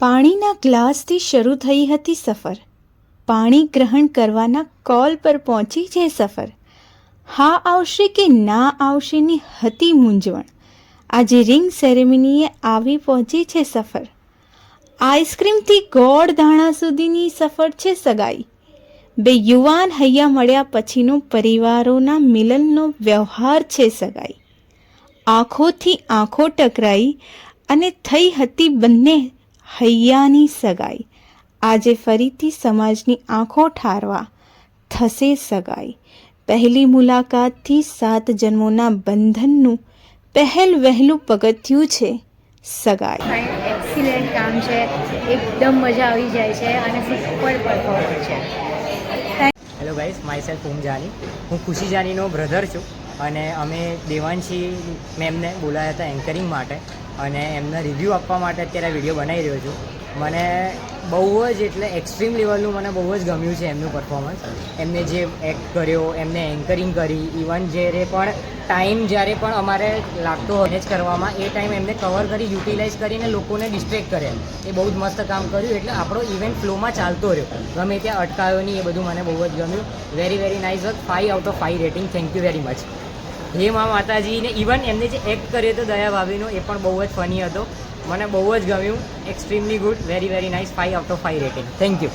પાણીના ગ્લાસથી શરૂ થઈ હતી સફર. પાણી ગ્રહણ કરવાના કોલ પર પહોંચી છે સફર. હા આવશે કે ના આવશેની હતી મૂંઝવણ. આજે રિંગ સેરેમનીએ આવી પહોંચી છે સફર. આઈસ્ક્રીમથી ગોળ ધાણા સુધીની સફર છે સગાઈ. બે યુવાન હૈયા મળ્યા પછીનો પરિવારોના મિલનનો વ્યવહાર છે સગાઈ. આંખોથી આંખો ટકરાઈ અને થઈ હતી બંને હૈયાની સગાઈ. આજે ફરીથી સમાજની આંખો ઠારવા થશે સગાઈ. પહેલી મુલાકાતથી 7 જન્મોના બંધનનું પહેલ વહેલું પગથિયું છે સગાઈ. એક્સિલન્ટ કામ છે, એકદમ મજા આવી જાય છે અને સુપર પરફોર્મર છે. હેલો ગાઈસ, માય સેલ્ફ ઓમ જાની. હું ખુશી જાનીનો બ્રધર છું અને અમે દેવાંશી મેમને બોલાયા હતા એન્કરિંગ માટે અને એમના રિવ્યૂ આપવા માટે અત્યારે વિડીયો બનાવી રહ્યો છું. મને બહુ જ એટલે એક્સ્ટ્રીમ લેવલનું મને બહુ જ ગમ્યું છે એમનું પરફોર્મન્સ. એમને જે એક્ટ કર્યો, એમને એન્કરિંગ કરી, ઇવન જ્યારે પણ ટાઈમ જ્યારે પણ અમારે લાગતો મેનેજ કરવામાં એ ટાઈમ એમને કવર કરી, યુટિલાઇઝ કરીને લોકોને ડિસ્ટ્રેક્ટ કર્યા. એ બહુ જ મસ્ત કામ કર્યું. એટલે આપણો ઇવેન્ટ ફ્લોમાં ચાલતો રહ્યો, ગમે ત્યાં અટકાયો નહીં. એ બધું મને બહુ જ ગમ્યું. Very very nice work. 5 out of 5 rating. Thank you very much. હે મા માતાજીને ઇવન એમને જે એક્ટ કર્યો હતો દયા ભાભીનો, એ પણ બહુ જ ફની હતો. મને બહુ જ ગમ્યું. Extremely good. Very very nice. 5 out of 5 rating. Thank you.